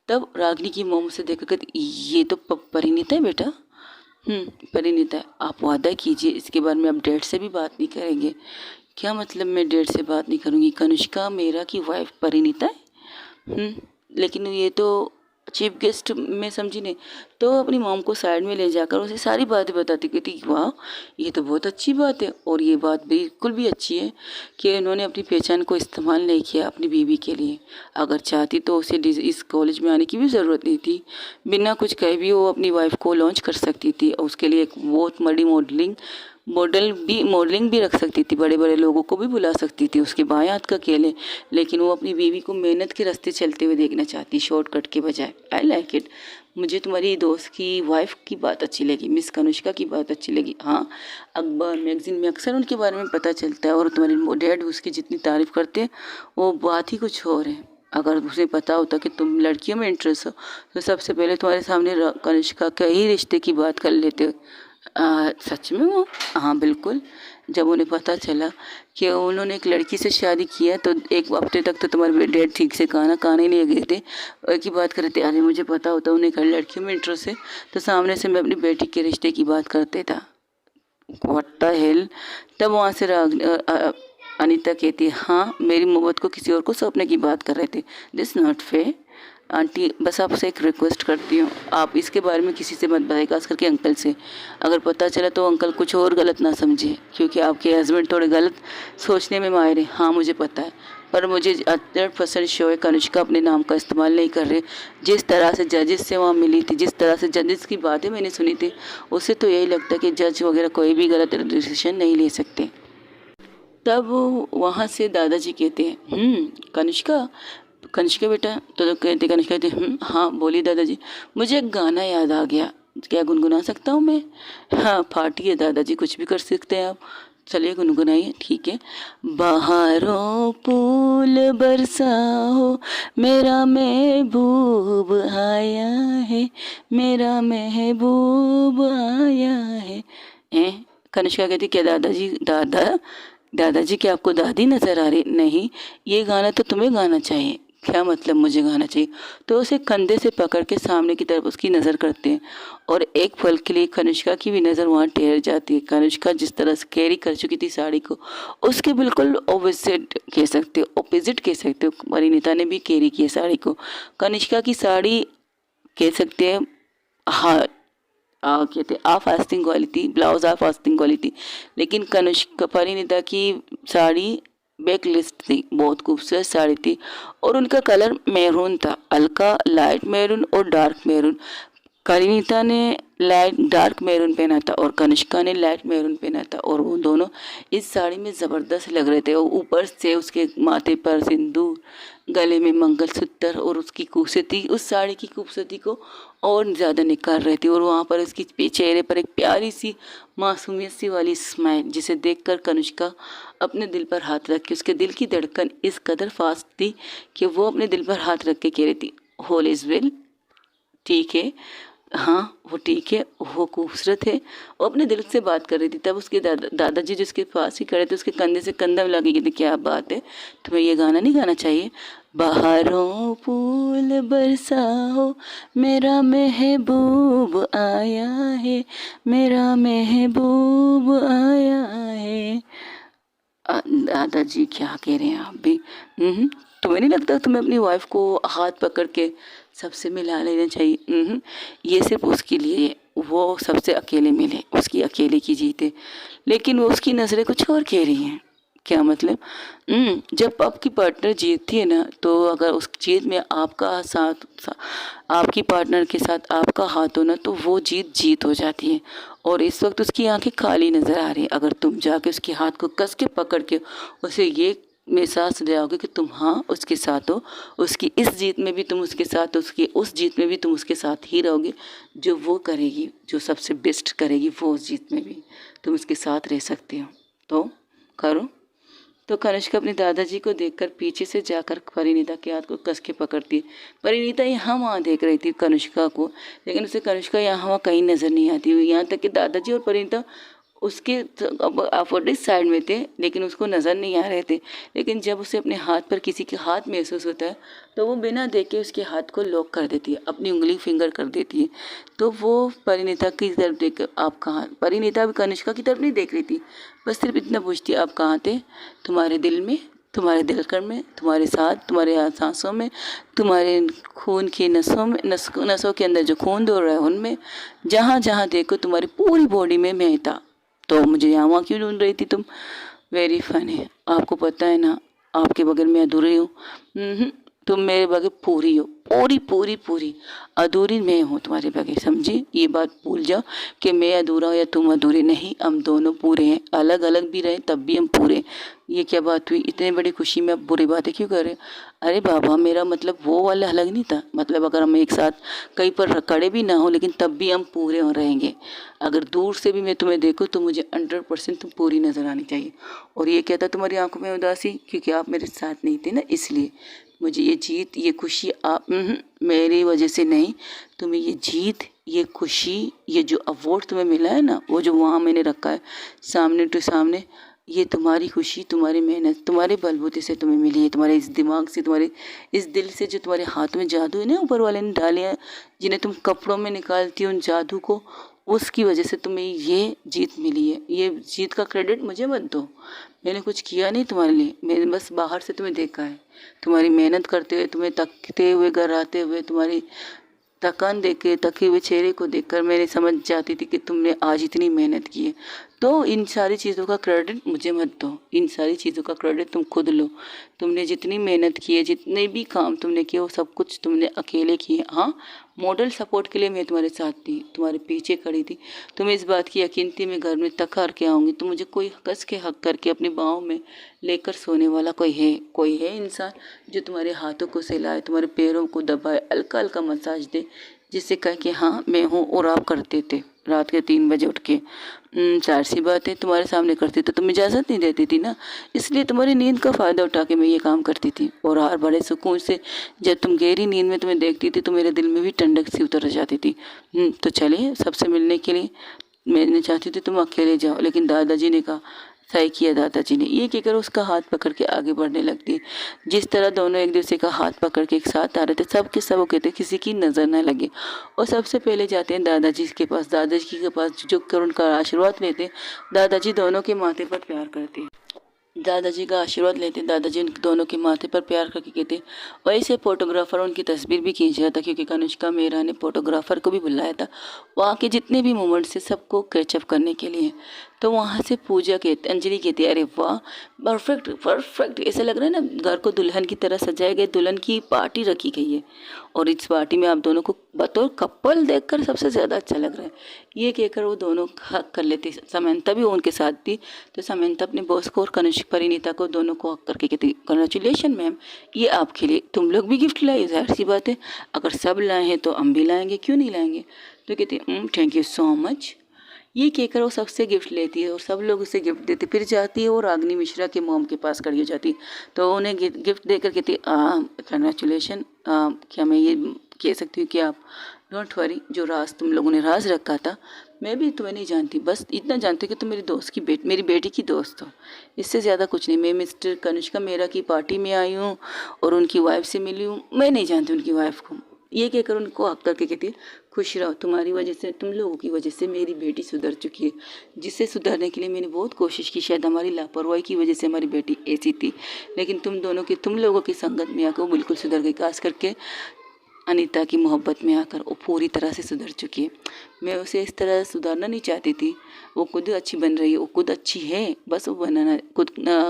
तब रागिनी की मोम से देखकर कहती, ये तो परिणीता है बेटा। परिणीता है, आप वादा कीजिए इसके बारे में आप डैड से भी बात नहीं करेंगे। क्या मतलब मैं डैड से बात नहीं करूँगी? कनिष्का मेरा की वाइफ परिणीता है। लेकिन ये तो चीफ गेस्ट में समझी नहीं, तो अपनी मॉम को साइड में ले जाकर उसे सारी बातें बताती, कहती वाह ये तो बहुत अच्छी बात है, और ये बात बिल्कुल भी अच्छी है कि उन्होंने अपनी पहचान को इस्तेमाल नहीं किया अपनी बीवी के लिए। अगर चाहती तो उसे इस कॉलेज में आने की भी ज़रूरत नहीं थी, बिना कुछ कहे भी वो अपनी वाइफ को लॉन्च कर सकती थी, और उसके लिए एक बहुत बड़ी मॉडलिंग भी रख सकती थी, बड़े बड़े लोगों को भी बुला सकती थी, उसके बाएं हाथ का खेल है। लेकिन वो अपनी बीवी को मेहनत के रास्ते चलते हुए देखना चाहती, शॉर्टकट के बजाय। I like it. मुझे तुम्हारी दोस्त की वाइफ की बात अच्छी लगी, मिस कनिष्का की बात अच्छी लगी। हाँ, अखबार मैगजीन में अक्सर उनके बारे में पता चलता है, और तुम्हारे डैड उसकी जितनी तारीफ़ करते हैं वो बात ही कुछ और है। अगर उसे पता होता कि तुम लड़कियों में इंटरेस्ट हो, तो सबसे पहले तुम्हारे सामने कनिष्का के ही रिश्ते की बात कर लेते। सच में वो, हाँ बिल्कुल। जब उन्हें पता चला कि उन्होंने एक लड़की से शादी किया, तो एक हफ्ते तक तो तुम्हारे डैड ठीक से खाना ही नहीं गए थे, एक ही बात कर रहे थे, अरे मुझे पता होता उन्हें कर लड़कियों में इंटरेस्ट है तो सामने से मैं अपनी बेटी के रिश्ते की बात करते था। What the hell. तब वहाँ से अनीता कहती है, हाँ मेरी मोहब्बत को किसी और को सौंपने की बात कर रहे थे, दिस नॉट फेयर। आंटी बस आपसे एक रिक्वेस्ट करती हूँ, आप इसके बारे में किसी से मत बताइए, खास करके अंकल से। अगर पता चला तो अंकल कुछ और गलत ना समझे, क्योंकि आपके हस्बैंड थोड़े गलत सोचने में माहिर हैं। हाँ मुझे पता है, पर मुझे 100% श्योर है कनिष्का अपने नाम का इस्तेमाल नहीं कर रहे। जिस तरह से जजेस से वहाँ मिली थी, जिस तरह से जजेस की बातें मैंने सुनी थी, उससे तो यही लगता है कि जज वगैरह कोई भी गलत डिसीजन नहीं ले सकते। तब वहाँ से दादाजी कहते हैं, कनिष्का कनिष्का बेटा, तो कहते कनिष्का कहती हाँ बोलिए दादाजी, मुझे एक गाना याद आ गया, क्या गुनगुना सकता हूँ मैं? हाँ पार्टी है दादाजी, कुछ भी कर सकते हैं आप, चलिए गुनगुनाइए। ठीक है। बहारों फूल बरसाओ, मेरा महबूब आया है, मेरा महबूब आया है। कनिष्का कहती क्या दादाजी, दादाजी क्या आपको दादी नजर आ रही? नहीं, ये गाना तो तुम्हें गाना चाहिए। क्या मतलब मुझे गाना चाहिए? तो उसे कंधे से पकड़ के सामने की तरफ उसकी नज़र करते हैं और एक पल के लिए कनिष्का की भी नज़र वहाँ ठहर जाती है। कनिष्का जिस तरह से कैरी कर चुकी थी साड़ी को, उसके बिल्कुल ऑपोजिट कह सकते हो, परिणीता ने भी कैरी की है साड़ी को। कनिष्का की साड़ी कह सकते हैं हाँ कहते आप फास्टिंग वाली थी, ब्लाउज आप फास्टिंग वाली थी, लेकिन कनिष्का परिणीता की साड़ी बैक लिस्ट थी, बहुत खूबसूरत साड़ी थी और उनका कलर मैरून था, हल्का लाइट मैरून और डार्क मैरून। परिणीता ने लाइट डार्क मैरून पहना था और कनिष्का ने लाइट मैरून पहना था और वो दोनों इस साड़ी में ज़बरदस्त लग रहे थे और ऊपर से उसके माथे पर सिंदूर, गले में मंगलसूत्र और उसकी खूबसूरती उस साड़ी की खूबसूरती को और ज़्यादा निखार रही थी। और वहाँ पर उसकी चेहरे पर एक प्यारी सी मासूमियत सी वाली स्माइल, जिसे देखकर कनिष्का अपने दिल पर हाथ रख के, उसके दिल की धड़कन इस कदर फास्ट थी कि वो अपने दिल पर हाथ रख के कह रही थी ऑल इज़ वेल, ठीक है, हाँ वो ठीक है, वो खूबसूरत है। वो अपने दिल से बात कर रही थी। तब उसके दादाजी जिसके पास ही खड़े थे उसके कंधे से कंधा मिला के कहते क्या बात है, तुम्हें ये गाना नहीं गाना चाहिए? बहारों फूल बरसाओ, मेरा महबूब आया है, मेरा महबूब आया है। दादाजी क्या कह रहे हैं आप भी? तुम्हें नहीं लगता तुम्हें अपनी वाइफ को हाथ पकड़ के सबसे मिला लेना चाहिए? ये सिर्फ उसके लिए है, वो सबसे अकेले मिले, उसकी अकेले की जीत है, लेकिन वो उसकी नज़रें कुछ और कह रही हैं। क्या मतलब? जब आपकी पार्टनर जीतती है ना, तो अगर उस जीत में आपका आपकी पार्टनर के साथ आपका हाथ हो ना, तो वो जीत हो जाती है। और इस वक्त उसकी आंखें खाली नज़र आ रही है। अगर तुम जाके उसके हाथ को कस के पकड़ के उसे ये एहसास दिलाओगे कि तुम हाँ उसके साथ हो, उसकी इस जीत में भी तुम उसके साथ हो, उसकी उस जीत में भी तुम उसके साथ ही रहोगे, जो वो करेगी, जो सबसे बेस्ट करेगी, वो उस जीत में भी तुम उसके साथ रह सकते हो, तो करो। तो कनिष्का अपने दादाजी को देखकर पीछे से जाकर परिणीता के हाथ को कस के पकड़ती है। परिणीता यहाँ वहाँ देख रही थी कनिष्का को, लेकिन उसे कनिष्का यहाँ वहाँ कहीं नज़र नहीं आती हुई, यहाँ तक कि दादाजी और परिणीता उसके अपोजिट साइड में थे, लेकिन उसको नज़र नहीं आ रहे थे। लेकिन जब उसे अपने हाथ पर किसी के हाथ महसूस होता है, तो वो बिना देखे उसके हाथ को लॉक कर देती है, अपनी उंगली फिंगर कर देती है। तो वो परिणीता की तरफ देख, आप कहाँ? परिणीता भी कनिष्का की तरफ नहीं देख रही थी, बस सिर्फ इतना पूछती, आप कहाँ थे? तुम्हारे दिल में, तुम्हारे दिलकन में, तुम्हारे साथ, तुम्हारे सांसों में, तुम्हारे खून की नसों में, नसों के अंदर जो खून दौड़ रहा है उनमें, जहाँ जहाँ देखो तुम्हारी पूरी बॉडी में मैं था। तो मुझे यहाँ वहाँ क्यों ढूंढ रही थी तुम? Very funny. आपको पता है ना, आपके बगैर मैं अधूरी हूँ। तुम मेरे बगैर पूरी हो, पूरी पूरी पूरी, अधूरी मैं हूँ तुम्हारे बगैर, समझी? ये बात भूल जाओ कि मैं अधूरा हूँ या तुम अधूरे, नहीं, हम दोनों पूरे हैं। अलग अलग भी रहे तब भी हम पूरे हैं। ये क्या बात हुई? इतनी बड़ी खुशी में अब बुरी बातें क्यों कर रहे हो? अरे बाबा, मेरा मतलब वो वाला अलग नहीं था, मतलब अगर हम एक साथ कहीं पर खड़े भी ना हो, लेकिन तब भी हम पूरे हो रहेंगे। अगर दूर से भी मैं तुम्हें देखूँ तो मुझे 100% तुम पूरी नज़र आनी चाहिए। और ये क्या था तुम्हारी आंखों में उदासी? क्योंकि आप मेरे साथ नहीं थे ना, इसलिए मुझे ये जीत, ये खुशी आप मेरी वजह से नहीं, तुम्हें ये जीत, ये खुशी, ये जो अवार्ड तुम्हें मिला है ना, वो जो वहाँ मैंने रखा है सामने टू सामने, ये तुम्हारी खुशी, तुम्हारी मेहनत, तुम्हारे बलबूते से तुम्हें मिली है, तुम्हारे इस दिमाग से, तुम्हारे इस दिल से, जो तुम्हारे हाथ में जादू है ना ऊपर वाले ने डाले हैं, जिन्हें तुम कपड़ों में निकालती हो उन जादू को, उसकी वजह से तुम्हें ये जीत मिली है। ये जीत का क्रेडिट मुझे मत दो, मैंने कुछ किया नहीं तुम्हारे लिए, मैंने बस बाहर से तुम्हें देखा है, तुम्हारी मेहनत करते हुए, तुम्हें तकते हुए, घर आते हुए, तुम्हारी थकान देख के, थके हुए चेहरे को देखकर मैंने समझ जाती थी कि तुमने आज इतनी मेहनत की है। तो इन सारी चीज़ों का क्रेडिट मुझे मत दो, इन सारी चीज़ों का क्रेडिट तुम खुद लो। तुमने जितनी मेहनत की है, जितने भी काम तुमने किए, वो सब कुछ तुमने अकेले किए। हाँ, मॉडल सपोर्ट के लिए मैं तुम्हारे साथ थी, तुम्हारे पीछे खड़ी थी। तुम्हें इस बात की यकीन थी मैं घर में तक करके आऊँगी, तो मुझे कोई कस के हक करके अपनी बाहों में लेकर सोने वाला कोई है इंसान जो तुम्हारे हाथों को सहलाए, तुम्हारे पैरों को दबाए, हल्का हल्का मसाज दे, जिससे कहे कि हाँ मैं हूँ। और आप करते थे रात के 3 बजे उठ के। ज़ाहिर सी बात है, तुम्हारे सामने करती तो तुम इजाज़त नहीं देती थी ना, इसलिए तुम्हारी नींद का फ़ायदा उठा के मैं ये काम करती थी। और हर बड़े सुकून से जब तुम गहरी नींद में तुम्हें देखती थी तो मेरे दिल में भी ठंडक सी उतर जाती थी। तो चलिए, सबसे मिलने के लिए मैं चाहती थी तुम अकेले जाओ, लेकिन दादाजी ने कहा। सही किया दादाजी ने, ये कहकर उसका हाथ पकड़ के आगे बढ़ने लगती। जिस तरह दोनों एक दूसरे का हाथ पकड़ के एक साथ आ रहे थे, सब के सब वो कहते किसी की नज़र न लगे। और सबसे पहले जाते हैं दादाजी के पास। दादाजी के पास झुक कर उनका आशीर्वाद लेते। दादाजी दोनों के माथे पर प्यार करते। दादाजी का आशीर्वाद लेते। दादाजी उन दोनों के माथे पर प्यार करके कहते। वहीं से फोटोग्राफर उनकी तस्वीर भी खींच रहा था, क्योंकि कनिष्का मेहरा ने फोटोग्राफर को भी बुलाया था वहाँ के जितने भी मोमेंट्स थे सबको कैचअप करने के लिए। तो वहाँ से पूजा कहते, अंजलि कहती है, अरे वाह, परफेक्ट परफेक्ट, ऐसा लग रहा है ना घर को दुल्हन की तरह सजाए गए, दुल्हन की पार्टी रखी गई है। और इस पार्टी में आप दोनों को बतौर कपल देखकर सबसे ज़्यादा अच्छा लग रहा है। ये कहकर वो दोनों हक कर लेते। समंता भी उनके साथ थी, तो समंता अपने बॉस को और कनिष्क परिणीता को दोनों को हक करके कहती, कंग्रेचुलेशन मैम, ये आपके लिए, तुम लोग भी गिफ्ट लाए, जाहिर सी बात है, अगर सब लाए हैं तो हम भी लाएंगे, क्यों नहीं लाएंगे। तो कहती थैंक यू सो मच। ये कहकर वो सबसे गिफ्ट लेती है और सब लोग उसे गिफ्ट देते। फिर जाती है और रागिनी मिश्रा के मॉम के पास खड़ी हो जाती है, तो उन्हें गिफ्ट देकर कहती कंग्रेचुलेशन। क्या मैं ये कह सकती हूँ कि आप डोंट वरी, जो राज तुम लोगों ने राज रखा था, मैं भी तुम्हें नहीं जानती, बस इतना जानती हूँ कि तुम मेरी दोस्त की मेरी बेटी की दोस्त हो, इससे ज़्यादा कुछ नहीं। मैं मिस्टर कनिष्का मेहरा की पार्टी में आई हूँ और उनकी वाइफ से मिली हूँ, मैं नहीं जानती उनकी वाइफ को। ये कहकर उनको हक करके कहती है, खुश रहो, तुम्हारी वजह से, तुम लोगों की वजह से मेरी बेटी सुधर चुकी है, जिसे सुधारने के लिए मैंने बहुत कोशिश की। शायद हमारी लापरवाही की वजह से हमारी बेटी ऐसी थी, लेकिन तुम लोगों की संगत में आकर वो बिल्कुल सुधर गई। खास करके अनीता की मोहब्बत में आकर वो पूरी तरह से सुधर चुकी है। मैं उसे इस तरह सुधारना नहीं चाहती थी, वो खुद अच्छी बन रही है, वो खुद अच्छी है, बस वो बनाना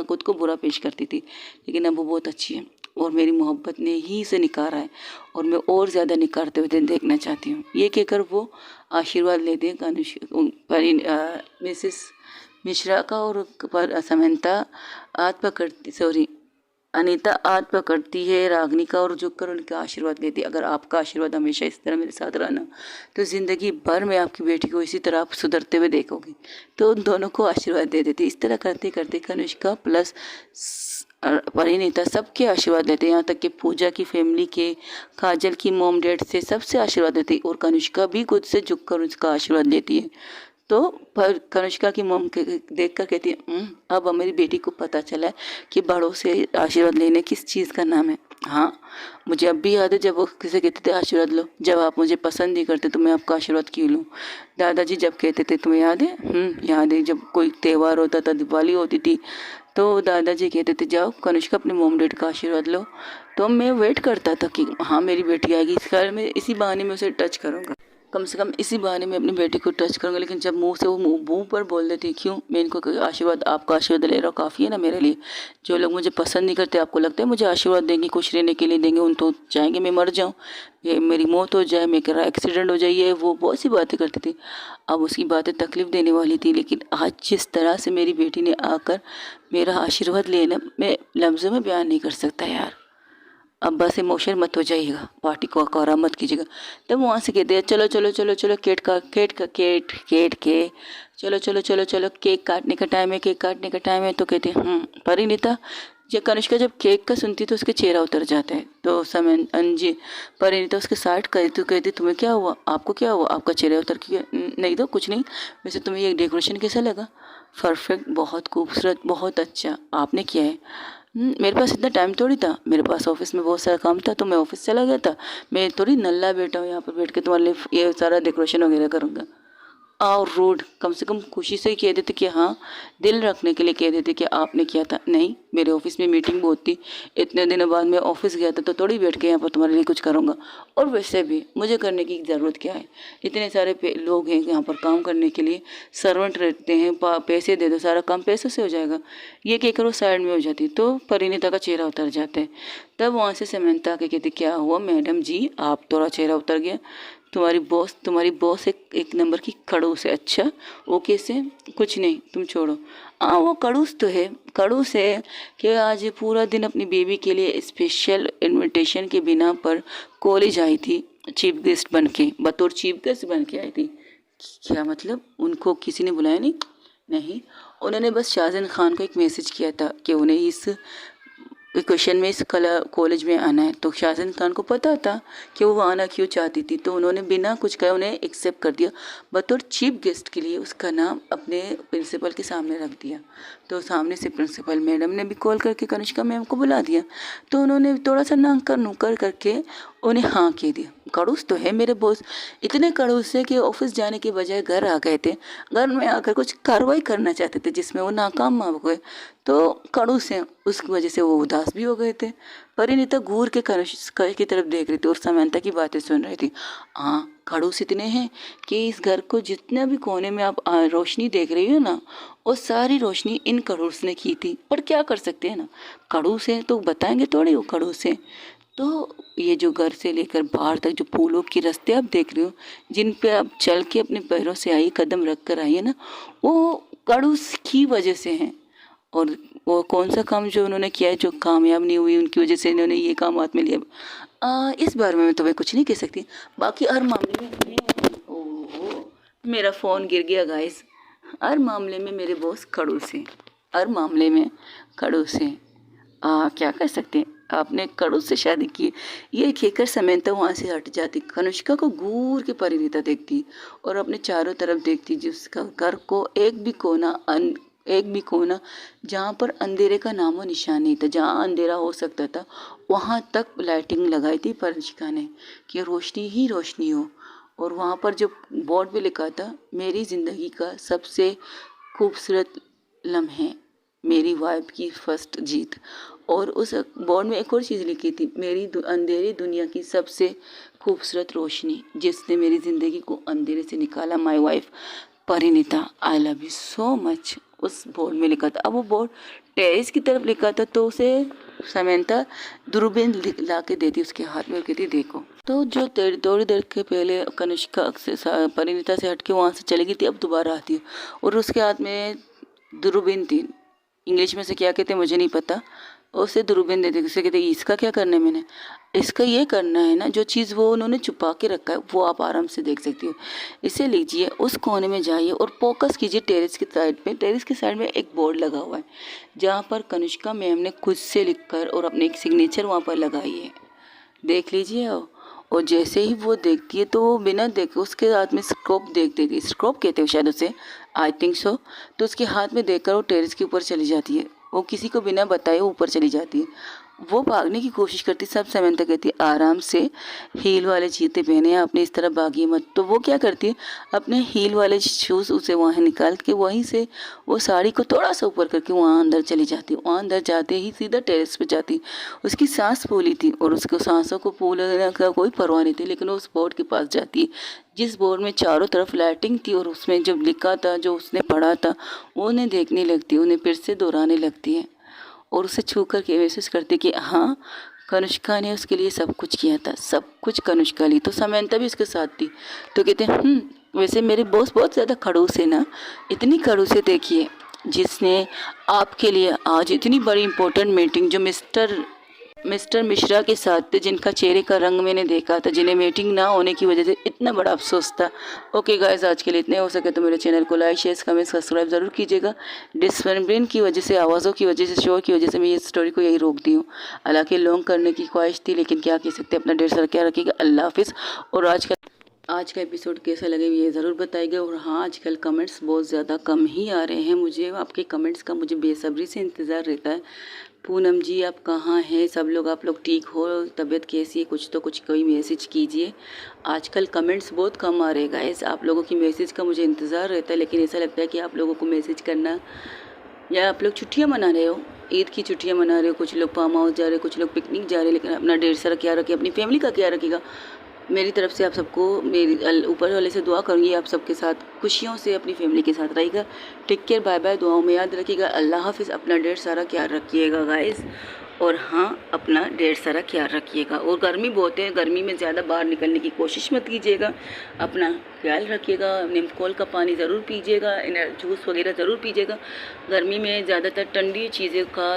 खुद को बुरा पेश करती थी, लेकिन अब वो बहुत अच्छी है और मेरी मोहब्बत ने ही इसे निकारा है और मैं और ज़्यादा निखारते हुए देखना चाहती हूँ। ये कहकर वो आशीर्वाद लेते हैं मिसेस मिश्रा का और समंता हाथ पकड़ती, सॉरी, अनीता हाथ पकड़ती है रागनी का और झुककर उनका आशीर्वाद लेती है। अगर आपका आशीर्वाद हमेशा इस तरह मेरे साथ रहना, तो ज़िंदगी भर में आपकी बेटी को इसी तरह आप सुधरते हुए देखोगी। तो उन दोनों को आशीर्वाद दे देती। इस तरह करते करते कनिष्का प्लस परिणीता सबके आशीर्वाद लेते, यहाँ तक कि पूजा की फैमिली के, काजल की मॉम डैड से सबसे आशीर्वाद लेती और कनिष्का भी खुद से झुककर उसका आशीर्वाद लेती है। तो पर कनिष्का की मॉम देख कर कहती है, अब मेरी बेटी को पता चला है कि बड़ों से आशीर्वाद लेने किस चीज़ का नाम है। हाँ, मुझे अब भी याद है जब वो किसे कहते थे आशीर्वाद लो, जब आप मुझे पसंद नहीं करते तो मैं आपका आशीर्वाद क्यों लूँ। दादाजी जब कहते थे, तुम्हें याद है? याद है, जब कोई त्यौहार होता था, दिवाली होती थी, तो दादाजी कहते थे जाओ कनिष्का अपने मॉम डैड का आशीर्वाद लो। तो मैं वेट करता था कि हाँ मेरी बेटी आएगी, इस कारण में इसी बहाने में उसे टच करूँगा, कम से कम इसी बहाने में अपनी बेटी को टच करूँगा। लेकिन जब मुंह से वो मुंह पर बोल देती, क्यों, मैं इनको आशीर्वाद, आपका आशीर्वाद ले रहा हूँ, काफ़ी है ना मेरे लिए। जो लोग मुझे पसंद नहीं करते, आपको लगता है मुझे आशीर्वाद देंगे, खुश रहने के लिए देंगे, उन तो चाहेंगे मैं मर जाऊँ, ये मेरी मौत हो जाए, मेरा एक्सीडेंट हो जाए, ये वो बहुत सी बातें करती थी। अब उसकी बातें तकलीफ़ देने वाली थी, लेकिन आज जिस तरह से मेरी बेटी ने आकर मेरा आशीर्वाद लेना, मैं लफ्ज़ों में बयान नहीं कर सकता यार। अब बस इमोशन मत हो जाइएगा, पार्टी को अकारा मत कीजिएगा। तब वहाँ से कहते हैं चलो चलो चलो चलो केट के चलो चलो चलो चलो केक काटने का टाइम है, केक काटने का टाइम है। तो कहते हैं परिणीता, जब कनिष्का जब केक का सुनती तो उसके चेहरा उतर जाता है। तो समय अंजी परिणीता उसके साइड कर तो कहती तुम्हें क्या हुआ, आपको क्या हुआ, आपका चेहरा उतर के, नहीं तो कुछ नहीं, वैसे तुम्हें ये डेकोरेशन कैसा लगा? परफेक्ट, बहुत खूबसूरत, बहुत अच्छा, आपने किया है। मेरे पास इतना टाइम थोड़ी था, मेरे पास ऑफिस में बहुत सारा काम था तो मैं ऑफिस चला गया था, मैं थोड़ी नल्ला बैठा हूँ यहाँ पर बैठ के तुम्हारे लिए ये सारा डेकोरेशन वगैरह करूँगा। और रूड, कम से कम खुशी से कह देते कि हाँ, दिल रखने के लिए कह देते कि आपने किया था। नहीं, मेरे ऑफिस में मीटिंग बहुत थी, इतने दिनों बाद मैं ऑफिस गया था तो थोड़ी बैठ के यहाँ पर तुम्हारे लिए कुछ करूँगा, और वैसे भी मुझे करने की ज़रूरत क्या है, इतने सारे लोग हैं यहाँ पर काम करने के लिए, सर्वेंट रहते हैं, पैसे दे दो, सारा काम पैसे से हो जाएगा। ये क्या करो, साइड में हो जाती तो परिणीता का चेहरा उतर जाता है। तब वहाँ से समंता के कहती क्या हुआ मैडम जी, आप थोड़ा चेहरा उतर गया, तुम्हारी बॉस एक नंबर की खड़ूस है। अच्छा, वो कैसे? कुछ नहीं, तुम छोड़ो। वो खड़ूस तो है, खड़ूस है कि आज पूरा दिन अपनी बेबी के लिए स्पेशल इनविटेशन के बिना पर कॉलेज आई थी, चीफ गेस्ट बन के, बतौर चीफ गेस्ट बन के आई थी। क्या मतलब? उनको किसी ने बुलाया नहीं? नहीं, उन्होंने बस शाहजहान खान को एक मैसेज किया था कि उन्हें इस क्वेश्चन में इस कॉलेज में आना है, तो शाहजहान खान को पता था कि वो आना क्यों चाहती थी, तो उन्होंने बिना कुछ कहे उन्हें एक्सेप्ट कर दिया बतौर चीफ गेस्ट के लिए। उसका नाम अपने प्रिंसिपल के सामने रख दिया, तो सामने से प्रिंसिपल मैडम ने भी कॉल करके कनिष्का मैम को बुला दिया, तो उन्होंने थोड़ा सा नाकर नुकर करके उन्हें हाँ कह दिया। खड़ूस तो है मेरे बॉस, इतने खड़ूस है कि ऑफिस जाने के बजाय घर आ गए थे, घर में आकर कुछ कार्रवाई करना चाहते थे जिसमें वो नाकाम हो गए, तो खड़ूस हैं, उसकी वजह से वो उदास भी हो गए थे। परिणीता घूर के कनिष्का की तरफ देख रही थी और समंता की बातें सुन रही थी। हाँ, खड़ूस इतने हैं कि इस घर को जितना भी कोने में आप रोशनी देख रही हो ना, वो सारी रोशनी इन खड़ूस ने की थी। पर क्या कर सकते हैं ना, खड़ूस है तो बताएंगे थोड़ी वो खड़ूस है। तो ये जो घर से लेकर बाहर तक जो फूलों के रास्ते आप देख रहे हो, जिन पे आप चल के अपने पैरों से आई, कदम रख कर आई है ना, वो खड़ूस की वजह से हैं। और वो कौन सा काम जो उन्होंने किया है जो कामयाब नहीं हुई, उनकी वजह से इन्होंने ये काम हाथ में लिया। इस बारे में मैं तुम्हें कुछ नहीं कह सकती, बाकी हर मामले में ओहो, मेरा फ़ोन गिर गया गाइस। हर मामले में मेरे बॉस खड़ूस हैं, हर मामले में खड़ूस हैं। क्या कर सकते हैं, आपने खड़ूस से शादी की। ये कहकर समंता वहाँ से हट जाती, कनिष्का को घूर के परिणीता देखती और अपने चारों तरफ देखती, जिसका घर को एक भी कोना जहाँ पर अंधेरे का नामो निशान नहीं था, जहाँ अंधेरा हो सकता था वहाँ तक लाइटिंग लगाई थी कनिष्का ने कि रोशनी ही रोशनी हो। और वहाँ पर जो बोर्ड पे लिखा था, मेरी ज़िंदगी का सबसे खूबसूरत लम्हे, मेरी वाइफ की फर्स्ट जीत। और उस बोर्ड में एक और चीज़ लिखी थी, मेरी अंधेरी दुनिया की सबसे खूबसूरत रोशनी, जिसने मेरी ज़िंदगी को अंधेरे से निकाला, my wife Parineeta, I love you so much. उस बोर्ड में लिखा था। अब वो बोर्ड टेरेस की तरफ लिखा था, तो उसे समंता दूरबीन ला के देती उसके हाथ में और कहती देखो। तो जो थोड़ी देर के पहले कनिष्का से परिणीता से हटके वहाँ से चली गई थी, अब दोबारा आती है और उसके हाथ में दूरबीन थी। इंग्लिश में से क्या कहते हैं मुझे नहीं पता, उसे दूरबीन दे दी। उसे कहते इसका क्या करना है, मैंने इसका ये करना है ना, जो चीज़ वो उन्होंने छुपा के रखा है वो आप आराम से देख सकती हो, इसे लीजिए, उस कोने में जाइए और फोकस कीजिए टेरेस की साइड पे। टेरेस की साइड में एक बोर्ड लगा हुआ है जहाँ पर कनिष्का मैम ने खुद से लिखकर और अपने एक सिग्नेचर वहाँ पर लगाई है, देख लीजिए। और जैसे ही वो देखती है तो वो बिना देखे उसके हाथ में स्कोप देख देती है, स्कोप कहते हो शायद उसे, आई थिंक सो। तो उसके हाथ में देखकर वो टेरेस के ऊपर चली जाती है, वो किसी को बिना बताए ऊपर चली जाती है। वो भागने की कोशिश करती, सब समंता कहती है आराम से, हील वाले जूते पहने आपने, इस तरह भागिए मत। तो वो क्या करती है, अपने हील वाले शूज़ उसे वहाँ निकाल के वहीं से वो साड़ी को थोड़ा सा ऊपर करके वहाँ अंदर चली जाती। वहाँ अंदर जाते ही सीधा टेरेस पे जाती। उसकी सांस फूली थी और उसको सांसों को फूलने का कोई परवाह नहीं थी, लेकिन वो उस बोर्ड के पास जाती, जिस बोर्ड में चारों तरफ लाइटिंग थी और उसमें जब लिखा था, जो उसने पढ़ा था, वो उन्हें देखने लगती, उन्हें फिर से दोहराने लगती है और उसे छू कर के महसूस करती कि हाँ, कनिष्का ने उसके लिए सब कुछ किया था, सब कुछ कनिष्का ली। तो समंता भी उसके साथ थी। तो कहते हैं वैसे मेरे बॉस बहुत ज़्यादा खड़ूस है ना, इतनी खड़ूस है देखिए, जिसने आपके लिए आज इतनी बड़ी इंपॉर्टेंट मीटिंग जो मिस्टर मिश्रा के साथ थे, जिनका चेहरे का रंग मैंने देखा था, जिन्हें मीटिंग ना होने की वजह से इतना बड़ा अफसोस था। ओके गाइस, आज के लिए इतने, हो सके तो मेरे चैनल को लाइक शेयर कमेंट सब्सक्राइब ज़रूर कीजिएगा। डिस्टर्बेंस की वजह से, आवाज़ों की वजह से, शोर की वजह से मैं ये स्टोरी को यही रोक दी हूँ। हालांकि लॉन्ग करने की ख्वाहिश थी, लेकिन क्या कह सकते, अपना ढेर सारा क्या रखिएगा। अल्लाह हाफिज़। और आज का एपिसोड कैसा लगे ये ज़रूर बताइएगा। और हाँ, आजकल कमेंट्स बहुत ज़्यादा कम ही आ रहे हैं, मुझे आपके कमेंट्स का मुझे बेसब्री से इंतज़ार रहता है। पूनम जी आप कहाँ हैं? सब लोग आप लोग ठीक हो? तबीयत कैसी है? कुछ तो कुछ कोई मैसेज कीजिए। आजकल कमेंट्स बहुत कम आ रहे गाइस। आप लोगों की मैसेज का मुझे इंतज़ार रहता है, लेकिन ऐसा लगता है कि आप लोगों को मैसेज करना, या आप लोग छुट्टियाँ मना रहे हो, ईद की छुट्टियाँ मना रहे हो, कुछ लोग फार्म हाउस जा रहे हो, कुछ लोग पिकनिक जा रहे हैं, लेकिन अपना ढेर सारा क्या रखे, अपनी फैमिली का क्या रखेगा। मेरी तरफ से आप सबको मेरी ऊपर वाले से दुआ करूँगी, आप सबके साथ खुशियों से अपनी फैमिली के साथ रहिएगा। टेक केयर, बाय बाय, दुआओं में याद रखिएगा। अल्लाह हाफिज़। अपना ढेर सारा ख्याल रखिएगा गाइस, और हाँ अपना ढेर सारा ख्याल रखिएगा। और गर्मी बहुत है, गर्मी में ज़्यादा बाहर निकलने की कोशिश मत कीजिएगा, अपना ख्याल रखिएगा। नीमकोल का पानी ज़रूर पीजिएगा, जूस वगैरह ज़रूर पीजिएगा। गर्मी में ज़्यादातर ठंडी चीज़ें का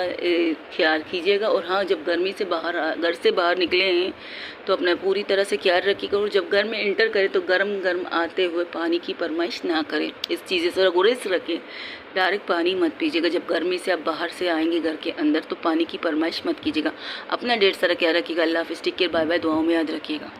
ख्याल कीजिएगा। और हाँ, जब गर्मी से बाहर घर से बाहर निकले हैं तो अपना पूरी तरह से ख्याल रखिएगा। और जब घर में इंटर करें तो गर्म गर्म आते हुए पानी की फरमाइश ना करें, इस चीज़ें से गुरेज रखें। डायरेक्ट पानी मत पीजिएगा। जब गर्मी से आप बाहर से आएंगे घर के अंदर तो पानी की फरमाइश मत कीजिएगा। अपना ढेर सारा ख्याल रखिएगा। अल्लाह हाफिज़। टेक केयर, बाय बाय, दुआओं में याद रखिएगा।